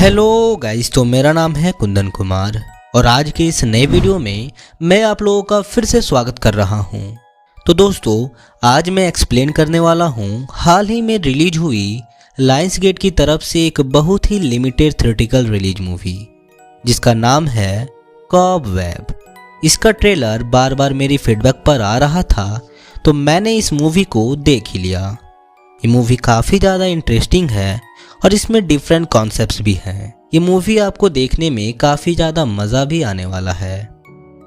Hello guys, तो मेरा नाम है कुंदन कुमार और आज के इस नए वीडियो में मैं आप लोगों का फिर से स्वागत कर रहा हूं। तो दोस्तों, आज मैं एक्सप्लेन करने वाला हूं हाल ही में रिलीज हुई लायंसगेट की तरफ से एक बहुत ही लिमिटेड थिएट्रिकल रिलीज मूवी जिसका नाम है कॉबवेब। इसका ट्रेलर बार बार मेरी फीडबैक पर आ रहा था तो मैंने इस मूवी को देख ही लिया। ये मूवी काफ़ी ज़्यादा इंटरेस्टिंग है और इसमें डिफरेंट कॉन्सेप्ट्स भी हैं। ये मूवी आपको देखने में काफ़ी ज़्यादा मज़ा भी आने वाला है।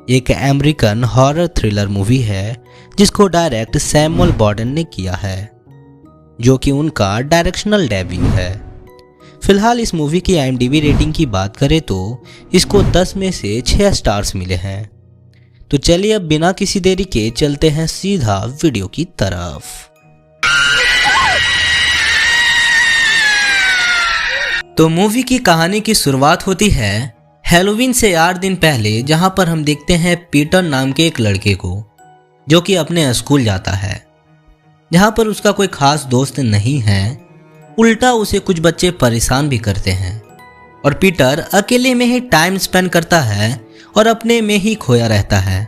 एक अमेरिकन हॉरर थ्रिलर मूवी है जिसको डायरेक्ट सैमुअल बॉर्डन ने किया है, जो कि उनका डायरेक्शनल डेब्यू है। फिलहाल इस मूवी की IMDb रेटिंग की बात करें तो इसको 10 में से 6 स्टार्स मिले हैं। तो चलिए अब बिना किसी देरी के चलते हैं सीधा वीडियो की तरफ। तो मूवी की कहानी की शुरुआत होती है हैलोवीन से 8 दिन पहले, जहां पर हम देखते हैं पीटर नाम के एक लड़के को जो कि अपने स्कूल जाता है, जहां पर उसका कोई खास दोस्त नहीं है। उल्टा उसे कुछ बच्चे परेशान भी करते हैं और पीटर अकेले में ही टाइम स्पेंड करता है और अपने में ही खोया रहता है।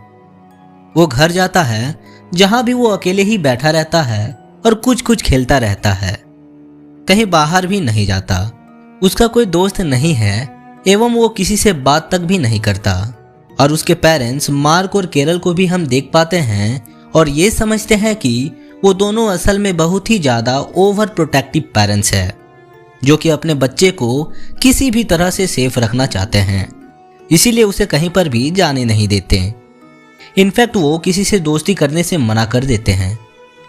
वो घर जाता है जहां भी वो अकेले ही बैठा रहता है और कुछ कुछ खेलता रहता है, कहीं बाहर भी नहीं जाता। उसका कोई दोस्त नहीं है एवं वो किसी से बात तक भी नहीं करता। और उसके पेरेंट्स मार्क और केरल को भी हम देख पाते हैं और ये समझते हैं कि वो दोनों असल में बहुत ही ज़्यादा ओवर प्रोटेक्टिव पेरेंट्स हैं, जो कि अपने बच्चे को किसी भी तरह से सेफ रखना चाहते हैं, इसीलिए उसे कहीं पर भी जाने नहीं देते। इनफैक्ट वो किसी से दोस्ती करने से मना कर देते हैं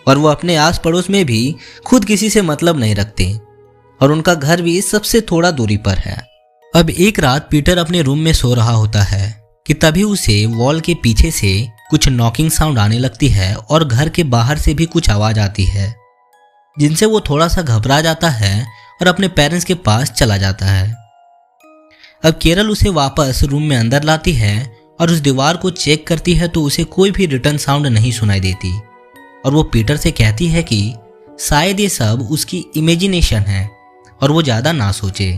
और वो अपने आस पड़ोस में भी खुद किसी से मतलब नहीं रखते और उनका घर भी सबसे थोड़ा दूरी पर है। अब एक रात पीटर अपने रूम में सो रहा होता है कि तभी उसे वॉल के पीछे से कुछ नॉकिंग साउंड आने लगती है और घर के बाहर से भी कुछ आवाज़ आती है, जिनसे वो थोड़ा सा घबरा जाता है और अपने पेरेंट्स के पास चला जाता है। अब केरल उसे वापस रूम में अंदर लाती है और उस दीवार को चेक करती है तो उसे कोई भी रिटर्न साउंड नहीं सुनाई देती और वो पीटर से कहती है कि शायद ये सब उसकी इमेजिनेशन है और वो ज़्यादा ना सोचे।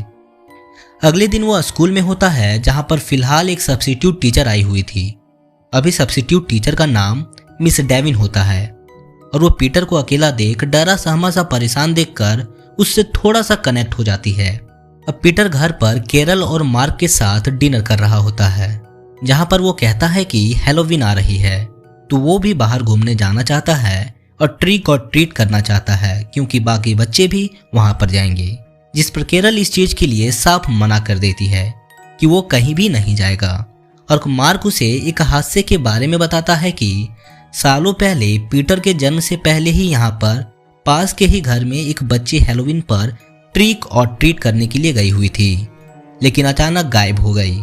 अगले दिन वो स्कूल में होता है जहाँ पर फिलहाल एक सब्स्टिट्यूट टीचर आई हुई थी। अभी सब्स्टिट्यूट टीचर का नाम मिस डेविन होता है और वो पीटर को अकेला देख डरा सहमा सा परेशान देखकर उससे थोड़ा सा कनेक्ट हो जाती है। अब पीटर घर पर केरल और मार्क के साथ डिनर कर रहा होता है, जहाँ पर वो कहता है कि हैलोवीन आ रही है तो वो भी बाहर घूमने जाना चाहता है और ट्रिक और ट्रीट करना चाहता है क्योंकि बाकी बच्चे भी वहाँ पर जाएंगे, जिस पर केरल इस चीज के लिए साफ मना कर देती है कि वो कहीं भी नहीं जाएगा। और मार्क उसे एक हादसे के बारे में बताता है कि सालों पहले पीटर के जन्म से पहले ही यहाँ पर पास के ही घर में एक बच्ची हैलोवीन पर ट्रिक और ट्रीट करने के लिए गई हुई थी, लेकिन अचानक गायब हो गई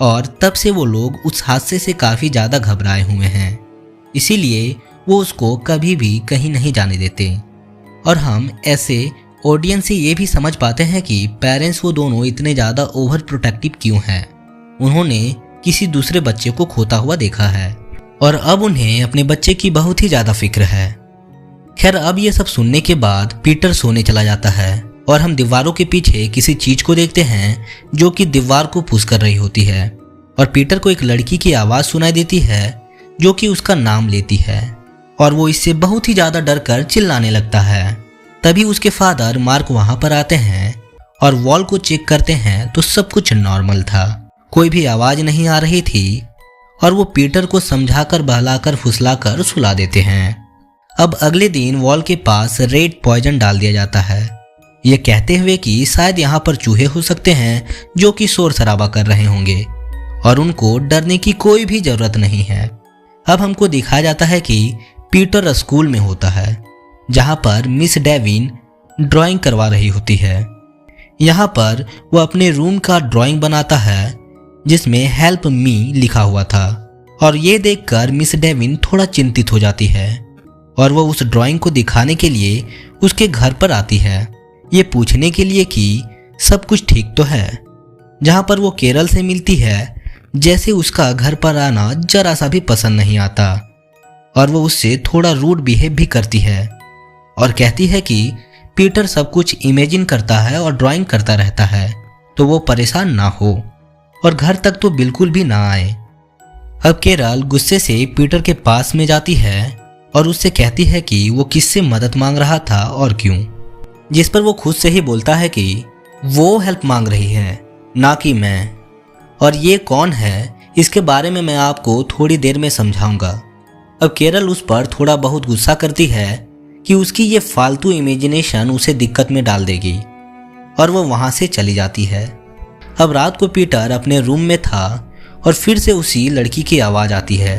और तब से वो लोग उस हादसे से काफ़ी ज़्यादा घबराए हुए हैं, इसीलिए वो उसको कभी भी कहीं नहीं जाने देते। और हम ऐसे ऑडियंस से ये भी समझ पाते हैं कि पेरेंट्स वो दोनों इतने ज़्यादा ओवर प्रोटेक्टिव क्यों हैं। उन्होंने किसी दूसरे बच्चे को खोता हुआ देखा है और अब उन्हें अपने बच्चे की बहुत ही ज़्यादा फिक्र है। खैर, अब ये सब सुनने के बाद पीटर सोने चला जाता है और हम दीवारों के पीछे किसी चीज़ को देखते हैं जो कि दीवार को पुश कर रही होती है और पीटर को एक लड़की की आवाज़ सुनाई देती है जो कि उसका नाम लेती है और वो इससे बहुत ही ज़्यादा डर कर चिल्लाने लगता है। तभी उसके फादर मार्क वहां पर आते हैं और वॉल को चेक करते हैं तो सब कुछ नॉर्मल था, कोई भी आवाज नहीं आ रही थी और वो पीटर को समझाकर बहलाकर फुसलाकर सुला देते हैं। अब अगले दिन वॉल के पास रेड पॉइजन डाल दिया जाता है, ये कहते हुए कि शायद यहाँ पर चूहे हो सकते हैं जो कि शोर शराबा कर रहे होंगे और उनको डरने की कोई भी जरूरत नहीं है। अब हमको दिखाया जाता है कि पीटर स्कूल में होता है जहाँ पर मिस डेविन ड्राइंग करवा रही होती है। यहाँ पर वो अपने रूम का ड्राइंग बनाता है जिसमें हेल्प मी लिखा हुआ था और ये देखकर मिस डेविन थोड़ा चिंतित हो जाती है और वो उस ड्राइंग को दिखाने के लिए उसके घर पर आती है, ये पूछने के लिए कि सब कुछ ठीक तो है। जहाँ पर वो केरल से मिलती है, जैसे उसका घर पर आना जरा सा भी पसंद नहीं आता और वो उससे थोड़ा रूड बिहेव भी करती है और कहती है कि पीटर सब कुछ इमेजिन करता है और ड्राइंग करता रहता है तो वो परेशान ना हो और घर तक तो बिल्कुल भी ना आए। अब केरल गुस्से से पीटर के पास में जाती है और उससे कहती है कि वो किससे मदद मांग रहा था और क्यों, जिस पर वो खुद से ही बोलता है कि वो हेल्प मांग रही है, ना कि मैं, और ये कौन है इसके बारे में मैं आपको थोड़ी देर में समझाऊंगा। अब केरल उस पर थोड़ा बहुत गुस्सा करती है कि उसकी ये फालतू इमेजिनेशन उसे दिक्कत में डाल देगी और वो वहाँ से चली जाती है। अब रात को पीटर अपने रूम में था और फिर से उसी लड़की की आवाज़ आती है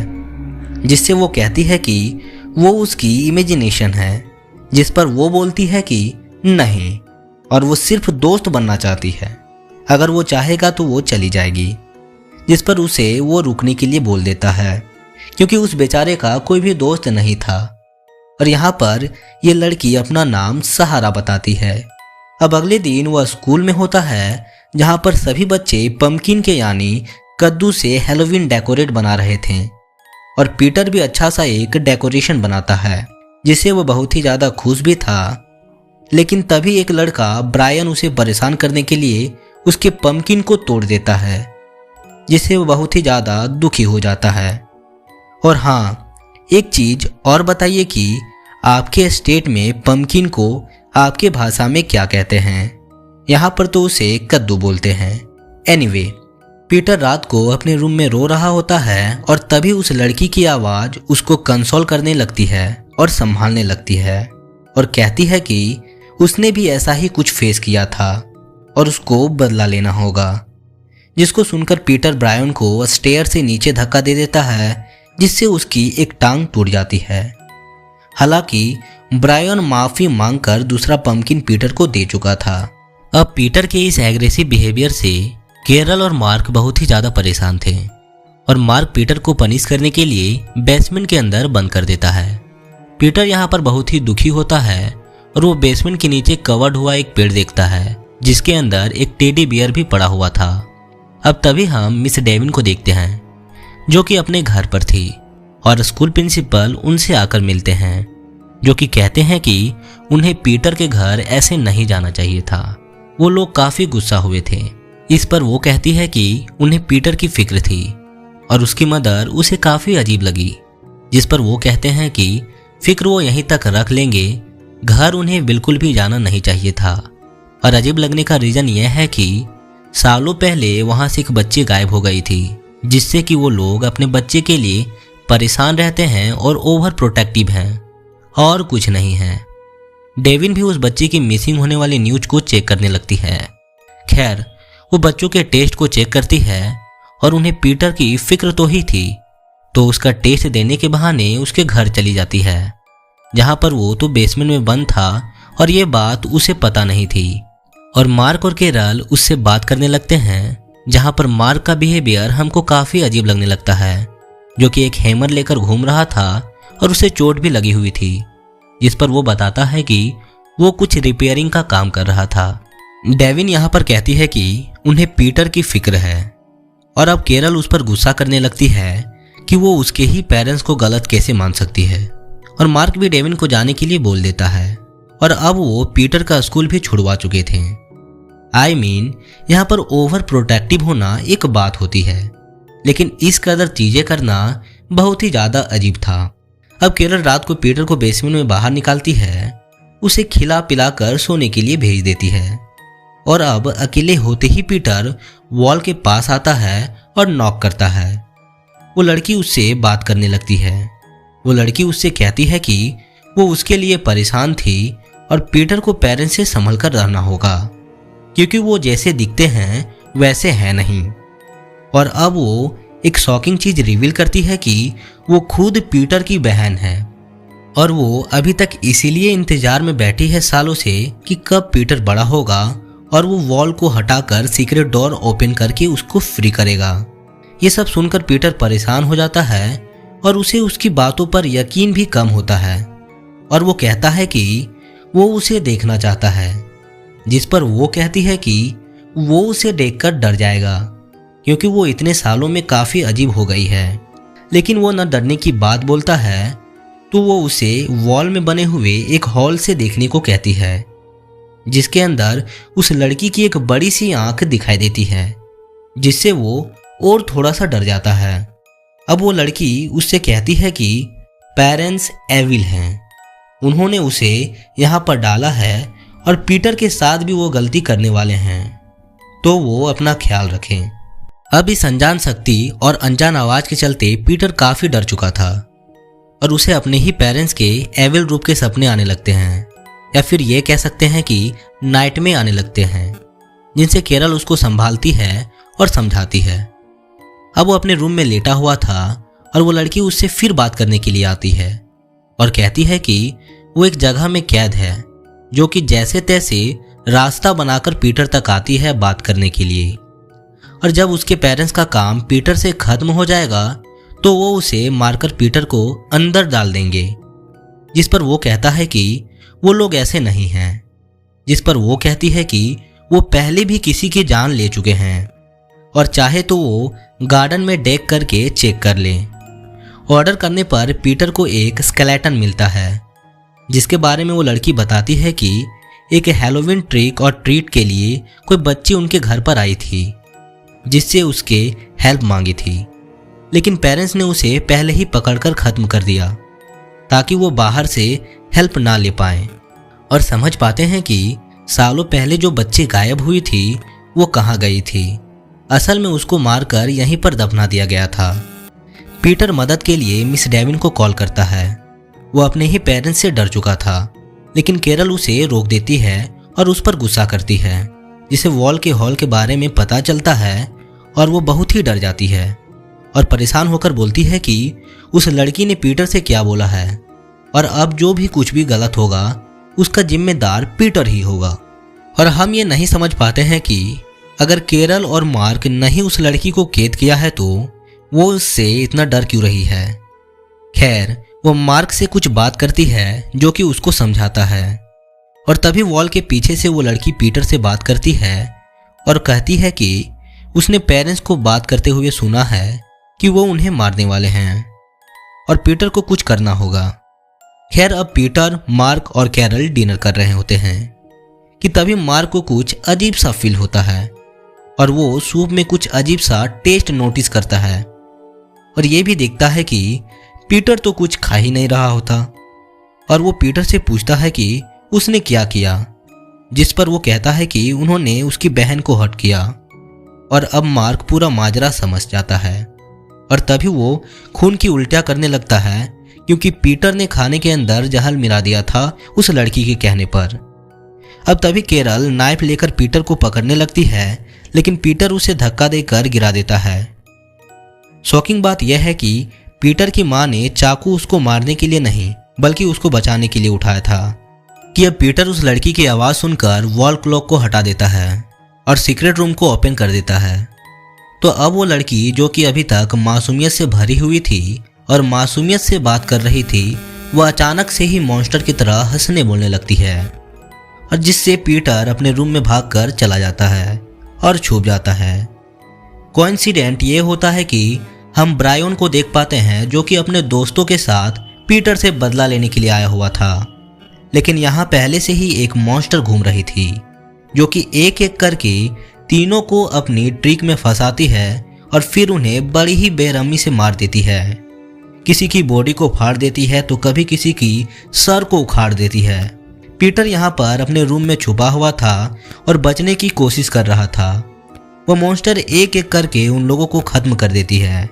जिससे वो कहती है कि वो उसकी इमेजिनेशन है, जिस पर वो बोलती है कि नहीं, और वो सिर्फ दोस्त बनना चाहती है, अगर वो चाहेगा तो वो चली जाएगी। जिस पर उसे वो रुकने के लिए बोल देता है क्योंकि उस बेचारे का कोई भी दोस्त नहीं था। और यहाँ पर ये लड़की अपना नाम सहारा बताती है। अब अगले दिन वह स्कूल में होता है जहाँ पर सभी बच्चे पम्पकिन के यानी कद्दू से हैलोवीन डेकोरेट बना रहे थे और पीटर भी अच्छा सा एक डेकोरेशन बनाता है जिससे वो बहुत ही ज़्यादा खुश भी था। लेकिन तभी एक लड़का ब्रायन उसे परेशान करने के लिए उसके पम्पकिन को तोड़ देता है जिससे वो बहुत ही ज़्यादा दुखी हो जाता है। और हाँ, एक चीज़ और बताइए कि आपके स्टेट में पम्पकिन को आपके भाषा में क्या कहते हैं? यहाँ पर तो उसे कद्दू बोलते हैं। एनीवे, पीटर रात को अपने रूम में रो रहा होता है और तभी उस लड़की की आवाज़ उसको कंसोल करने लगती है और संभालने लगती है और कहती है कि उसने भी ऐसा ही कुछ फेस किया था और उसको बदला लेना होगा। जिसको सुनकर पीटर ब्रायन को स्टेयर से नीचे धक्का दे देता है जिससे उसकी एक टांग टूट जाती है। हालांकि ब्रायन माफी मांगकर दूसरा पम्पकिन पीटर को दे चुका था। अब पीटर के इस एग्रेसिव बिहेवियर से केरल और मार्क बहुत ही ज़्यादा परेशान थे और मार्क पीटर को पनिश करने के लिए बेसमेंट के अंदर बंद कर देता है। पीटर यहाँ पर बहुत ही दुखी होता है और वो बेसमेंट के नीचे कवर्ड हुआ एक पेड़ देखता है जिसके अंदर एक टेडी बियर भी पड़ा हुआ था। अब तभी हम मिस डेविन को देखते हैं जो कि अपने घर पर थी और स्कूल प्रिंसिपल उनसे आकर मिलते हैं जो कि कहते हैं कि उन्हें पीटर के घर ऐसे नहीं जाना चाहिए था। वो लोग काफ़ी गुस्सा हुए थे। इस पर वो कहती है कि उन्हें पीटर की फिक्र थी और उसकी मदर उसे काफ़ी अजीब लगी, जिस पर वो कहते हैं कि फिक्र वो यहीं तक रख लेंगे, घर उन्हें बिल्कुल भी जाना नहीं चाहिए था। और अजीब लगने का रीज़न यह है कि सालों पहले वहाँ से एक बच्ची गायब हो गई थी जिससे कि वो लोग अपने बच्चे के लिए परेशान रहते हैं और ओवर प्रोटेक्टिव हैं और कुछ नहीं है। डेविन भी उस बच्चे की मिसिंग होने वाली न्यूज को चेक करने लगती है। खैर, वो बच्चों के टेस्ट को चेक करती है और उन्हें पीटर की फिक्र तो ही थी, तो उसका टेस्ट देने के बहाने उसके घर चली जाती है जहाँ पर वो तो बेसमेंट में बंद था और ये बात उसे पता नहीं थी। और मार्क और केरल उससे बात करने लगते हैं जहाँ पर मार्क का बिहेवियर हमको काफ़ी अजीब लगने लगता है, जो कि एक हैमर लेकर घूम रहा था और उसे चोट भी लगी हुई थी, जिस पर वो बताता है कि वो कुछ रिपेयरिंग का काम कर रहा था। डेविन यहाँ पर कहती है कि उन्हें पीटर की फिक्र है और अब केरल उस पर गुस्सा करने लगती है कि वो उसके ही पेरेंट्स को गलत कैसे मान सकती है। और मार्क भी डेविन को जाने के लिए बोल देता है और अब वो पीटर का स्कूल भी छुड़वा चुके थे। यहाँ पर ओवर प्रोटेक्टिव होना एक बात होती है, लेकिन इस कदर चीजें करना बहुत ही ज्यादा अजीब था। अब केरल रात को पीटर को बेसमेंट में बाहर निकालती है, उसे खिला पिलाकर सोने के लिए भेज देती है और अब अकेले होते ही पीटर वॉल के पास आता है और नॉक करता है। वो लड़की उससे बात करने लगती है। वो लड़की उससे कहती है कि वो उसके लिए परेशान थी और पीटर को पेरेंट्स से संभल कर रहना होगा क्योंकि वो जैसे दिखते हैं वैसे है नहीं। और अब वो एक शॉकिंग चीज रिवील करती है कि वो खुद पीटर की बहन है और वो अभी तक इसीलिए इंतजार में बैठी है सालों से कि कब पीटर बड़ा होगा और वो वॉल को हटाकर सीक्रेट डोर ओपन करके उसको फ्री करेगा। ये सब सुनकर पीटर परेशान हो जाता है और उसे उसकी बातों पर यकीन भी कम होता है और वो कहता है कि वो उसे देखना चाहता है, जिस पर वो कहती है कि वो उसे देखकर डर जाएगा क्योंकि वो इतने सालों में काफ़ी अजीब हो गई है। लेकिन वो न डरने की बात बोलता है तो वो उसे वॉल में बने हुए एक हॉल से देखने को कहती है जिसके अंदर उस लड़की की एक बड़ी सी आंख दिखाई देती है, जिससे वो और थोड़ा सा डर जाता है। अब वो लड़की उससे कहती है कि पेरेंट्स एविल हैं, उन्होंने उसे यहाँ पर डाला है और पीटर के साथ भी वो गलती करने वाले हैं, तो वो अपना ख्याल रखें। अब इस अनजान शक्ति और अनजान आवाज के चलते पीटर काफी डर चुका था और उसे अपने ही पेरेंट्स के एविल रूप के सपने आने लगते हैं, या फिर ये कह सकते हैं कि नाइट में आने लगते हैं, जिनसे केरल उसको संभालती है और समझाती है। अब वो अपने रूम में लेटा हुआ था और वो लड़की उससे फिर बात करने के लिए आती है और कहती है कि वो एक जगह में कैद है, जो कि जैसे तैसे रास्ता बनाकर पीटर तक आती है बात करने के लिए। और जब उसके पेरेंट्स का काम पीटर से खत्म हो जाएगा तो वो उसे मारकर पीटर को अंदर डाल देंगे, जिस पर वो कहता है कि वो लोग ऐसे नहीं हैं, जिस पर वो कहती है कि वो पहले भी किसी की जान ले चुके हैं और चाहे तो वो गार्डन में डेक करके चेक कर लें। ऑर्डर करने पर पीटर को एक स्केलेटन मिलता है, जिसके बारे में वो लड़की बताती है कि एक हैलोवीन ट्रिक और ट्रीट के लिए कोई बच्ची उनके घर पर आई थी, जिससे उसके हेल्प मांगी थी, लेकिन पेरेंट्स ने उसे पहले ही पकड़कर खत्म कर दिया ताकि वो बाहर से हेल्प ना ले पाए। और समझ पाते हैं कि सालों पहले जो बच्ची गायब हुई थी वो कहाँ गई थी। असल में उसको मारकर यहीं पर दफना दिया गया था। पीटर मदद के लिए मिस डेविन को कॉल करता है। वो अपने ही पेरेंट्स से डर चुका था, लेकिन केरल उसे रोक देती है और उस पर गुस्सा करती है, जिसे वॉल के हॉल के बारे में पता चलता है और वो बहुत ही डर जाती है और परेशान होकर बोलती है कि उस लड़की ने पीटर से क्या बोला है और अब जो भी कुछ भी गलत होगा उसका जिम्मेदार पीटर ही होगा। और हम ये नहीं समझ पाते हैं कि अगर केरल और मार्क नहीं उस लड़की को कैद किया है तो वो उससे इतना डर क्यों रही है। खैर, वो मार्क से कुछ बात करती है जो कि उसको समझाता है और तभी वॉल के पीछे से वो लड़की पीटर से बात करती है और कहती है कि उसने पेरेंट्स को बात करते हुए सुना है कि वो उन्हें मारने वाले हैं और पीटर को कुछ करना होगा। खैर, अब पीटर, मार्क और कैरल डिनर कर रहे होते हैं कि तभी मार्क को कुछ अजीब सा फील होता है और वो सूप में कुछ अजीब सा टेस्ट नोटिस करता है और ये भी देखता है कि पीटर तो कुछ खा ही नहीं रहा होता और वो पीटर से पूछता है कि उसने क्या किया, जिस पर वो कहता है कि उन्होंने उसकी बहन को हर्ट किया। और अब मार्क पूरा माजरा समझ जाता है और तभी वो खून की उल्टियाँ करने लगता है क्योंकि पीटर ने खाने के अंदर जहर मिला दिया था उस लड़की के कहने पर। अब तभी केरल नाइफ लेकर पीटर को पकड़ने लगती है, लेकिन पीटर उसे धक्का देकर गिरा देता है। शॉकिंग बात यह है कि पीटर की मां ने चाकू उसको मारने के लिए नहीं बल्कि उसको बचाने के लिए उठाया था कि अब पीटर उस लड़की की आवाज़ सुनकर वॉल क्लॉक को हटा देता है और सीक्रेट रूम को ओपन कर देता है। तो अब वो लड़की जो कि अभी तक मासूमियत से भरी हुई थी और मासूमियत से बात कर रही थी, वह अचानक से ही मॉन्स्टर की तरह हंसने बोलने लगती है और जिससे पीटर अपने रूम में भागकर चला जाता है और छुप जाता है। कोइंसिडेंट ये होता है कि हम ब्रायन को देख पाते हैं जो कि अपने दोस्तों के साथ पीटर से बदला लेने के लिए आया हुआ था, लेकिन यहाँ पहले से ही एक मॉन्स्टर घूम रही थी जो कि एक एक करके तीनों को अपनी ट्रिक में फंसाती है और फिर उन्हें बड़ी ही बेरहमी से मार देती है। किसी की बॉडी को फाड़ देती है तो कभी किसी की सर को उखाड़ देती है। पीटर यहाँ पर अपने रूम में छुपा हुआ था और बचने की कोशिश कर रहा था। वह मॉन्स्टर एक एक करके उन लोगों को खत्म कर देती है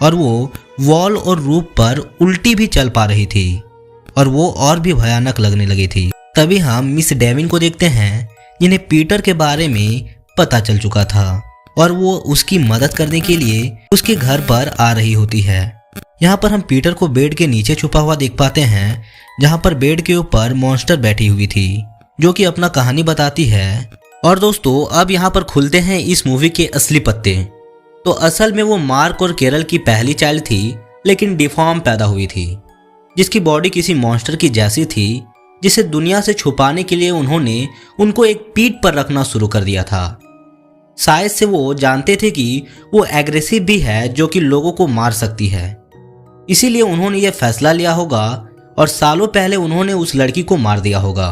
और वो वॉल और रूफ पर उल्टी भी चल पा रही थी और वो और भी भयानक लगने लगी थी। तभी हम मिस डेविन को देखते हैं जिन्हें पीटर के बारे में पता चल चुका था और वो उसकी मदद करने के लिए उसके घर पर आ रही होती है। यहाँ पर हम पीटर को बेड के नीचे छुपा हुआ देख पाते हैं, जहाँ पर बेड के ऊपर मॉन्स्टर बैठी हुई थी जो कि अपना कहानी बताती है। और दोस्तों, अब यहाँ पर खुलते हैं इस मूवी के असली पत्ते। तो असल में वो मार्क और केरल की पहली चाइल्ड थी, लेकिन डिफॉर्म पैदा हुई थी, जिसकी बॉडी किसी मॉन्स्टर की जैसी थी, जिसे दुनिया से छुपाने के लिए उन्होंने उनको एक पीठ पर रखना शुरू कर दिया था। शायद से वो जानते थे कि वो एग्रेसिव भी है जो कि लोगों को मार सकती है, इसीलिए उन्होंने ये फैसला लिया होगा और सालों पहले उन्होंने उस लड़की को मार दिया होगा।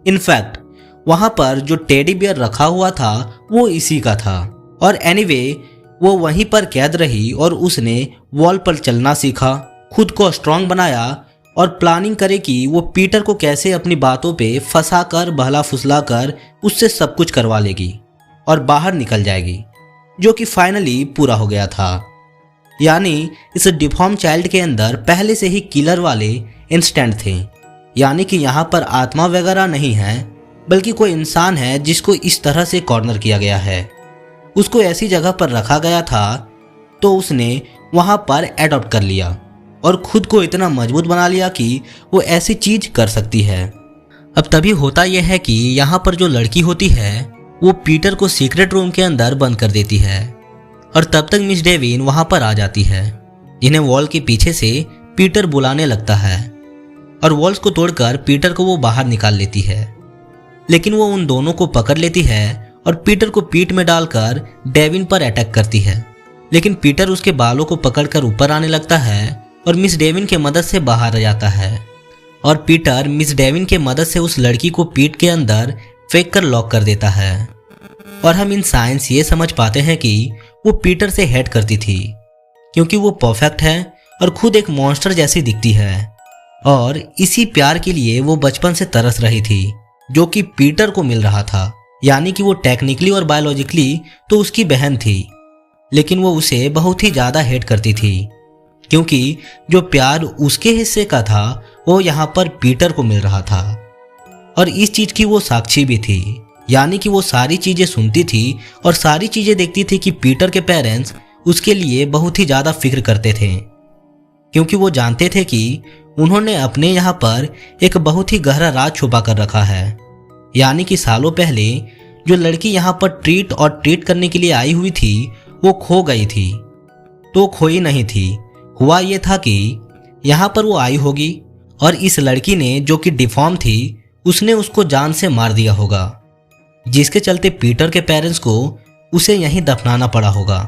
इनफैक्ट वहां पर जो टेडी बियर रखा हुआ था वो इसी का था। और एनीवे वो वहीं पर कैद रही और उसने वॉल पर चलना सीखा, खुद को स्ट्रांग बनाया और प्लानिंग करे कि वो पीटर को कैसे अपनी बातों पे फंसा कर बहला फुसला कर उससे सब कुछ करवा लेगी और बाहर निकल जाएगी, जो कि फाइनली पूरा हो गया था। यानी इस डिफॉर्म चाइल्ड के अंदर पहले से ही किलर वाले इंस्टेंट थे, यानी कि यहाँ पर आत्मा वगैरह नहीं है, बल्कि कोई इंसान है जिसको इस तरह से कॉर्नर किया गया है। उसको ऐसी जगह पर रखा गया था तो उसने वहाँ पर एडॉप्ट कर लिया और खुद को इतना मजबूत बना लिया कि वो ऐसी चीज कर सकती है। अब तभी होता यह है कि यहाँ पर जो लड़की होती है वो पीटर को सीक्रेट रूम के अंदर बंद कर देती है और तब तक मिस डेविन वहाँ पर आ जाती है, जिन्हें वॉल के पीछे से पीटर बुलाने लगता है और वॉल्स को तोड़कर पीटर को वो बाहर निकाल लेती है। लेकिन वो उन दोनों को पकड़ लेती है और पीटर को पीठ में डालकर डेविन पर अटैक करती है। लेकिन पीटर उसके बालों को पकड़कर ऊपर आने लगता है और मिस डेविन के मदद से बाहर आ जाता है और पीटर मिस डेविन के मदद से उस लड़की को पीठ के अंदर फेंक कर लॉक कर देता है। और हम इन साइंस ये समझ पाते हैं कि वो पीटर से हेट करती थी, क्योंकि वो परफेक्ट है और खुद एक मॉन्स्टर जैसी दिखती है और इसी प्यार के लिए वो बचपन से तरस रही थी जो कि पीटर को मिल रहा था। यानी कि वो टेक्निकली और बायोलॉजिकली तो उसकी बहन थी, लेकिन वो उसे बहुत ही ज़्यादा हेट करती थी, क्योंकि जो प्यार उसके हिस्से का था वो यहाँ पर पीटर को मिल रहा था। और इस चीज़ की वो साक्षी भी थी, यानी कि वो सारी चीज़ें सुनती थी और सारी चीज़ें देखती थी कि पीटर के पेरेंट्स उसके लिए बहुत ही ज़्यादा फिक्र करते थे, क्योंकि वो जानते थे कि उन्होंने अपने यहाँ पर एक बहुत ही गहरा राज छुपा कर रखा है। यानी कि सालों पहले जो लड़की यहाँ पर ट्रीट करने के लिए आई हुई थी वो खो गई थी, तो खोई नहीं थी। हुआ ये था कि यहाँ पर वो आई होगी और इस लड़की ने, जो कि डिफॉर्म थी, उसने उसको जान से मार दिया होगा, जिसके चलते पीटर के पेरेंट्स को उसे यहीं दफनाना पड़ा होगा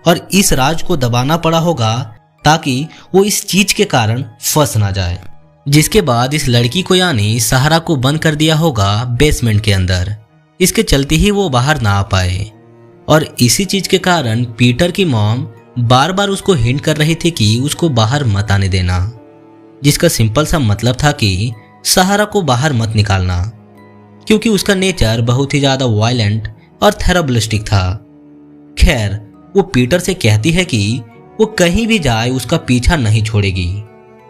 और इस राज को दबाना पड़ा होगा ताकि वो इस चीज के कारण फंस ना जाए। जिसके बाद इस लड़की को यानी सहारा को बंद कर दिया होगा बेसमेंट के अंदर, इसके चलते ही वो बाहर ना आ पाए। और इसी चीज के कारण पीटर की मॉम बार बार उसको हिंट कर रही थी कि उसको बाहर मत आने देना, जिसका सिंपल सा मतलब था कि सहारा को बाहर मत निकालना, क्योंकि उसका नेचर बहुत ही ज्यादा वायलेंट और थेरबलिस्टिक था। खैर, वो पीटर से कहती है कि वो कहीं भी जाए उसका पीछा नहीं छोड़ेगी,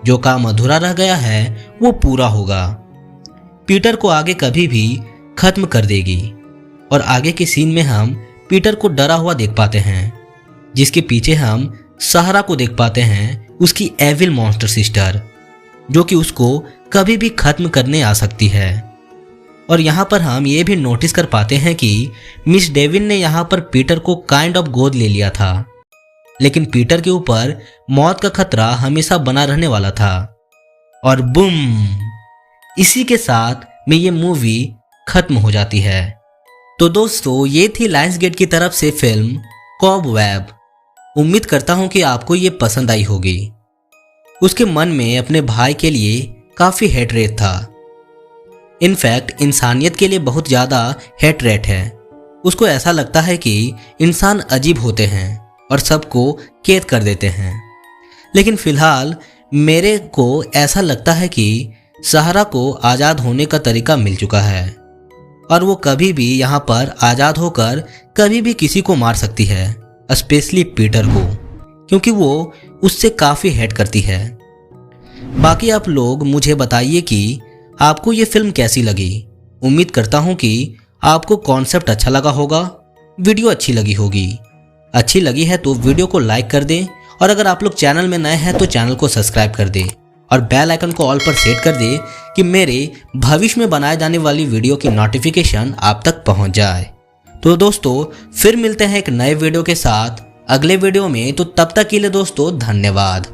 जो काम अधूरा रह गया है वो पूरा होगा, पीटर को आगे कभी भी खत्म कर देगी। और आगे के सीन में हम पीटर को डरा हुआ देख पाते हैं, जिसके पीछे हम सहारा को देख पाते हैं, उसकी एविल मॉन्स्टर सिस्टर, जो कि उसको कभी भी खत्म करने आ सकती है। और यहाँ पर हम ये भी नोटिस कर पाते हैं कि मिस डेविन ने यहाँ पर पीटर को काइंड ऑफ गोद ले लिया था, लेकिन पीटर के ऊपर मौत का खतरा हमेशा बना रहने वाला था। और बूम, इसी के साथ में ये मूवी खत्म हो जाती है। तो दोस्तों, ये थी लायंसगेट की तरफ से फिल्म कॉबवेब। उम्मीद करता हूँ कि आपको ये पसंद आई होगी। उसके मन में अपने भाई के लिए काफ़ी हेटरेट था, इनफैक्ट इंसानियत के लिए बहुत ज़्यादा हेटरेट है। उसको ऐसा लगता है कि इंसान अजीब होते हैं और सबको कैद कर देते हैं। लेकिन फ़िलहाल मेरे को ऐसा लगता है कि सहारा को आज़ाद होने का तरीका मिल चुका है और वो कभी भी यहाँ पर आज़ाद होकर कभी भी किसी को मार सकती है, स्पेशली पीटर को, क्योंकि वो उससे काफ़ी हेट करती है। बाकी आप लोग मुझे बताइए कि आपको ये फिल्म कैसी लगी। उम्मीद करता हूँ कि आपको कॉन्सेप्ट अच्छा लगा होगा, वीडियो अच्छी लगी होगी। अच्छी लगी है तो वीडियो को लाइक कर दें और अगर आप लोग चैनल में नए हैं तो चैनल को सब्सक्राइब कर दें और बेल आइकन को ऑल पर सेट कर दें कि मेरे भविष्य में बनाए जाने वाली वीडियो की नोटिफिकेशन आप तक पहुंच जाए। तो दोस्तों, फिर मिलते हैं एक नए वीडियो के साथ अगले वीडियो में। तो तब तक के लिए दोस्तों धन्यवाद।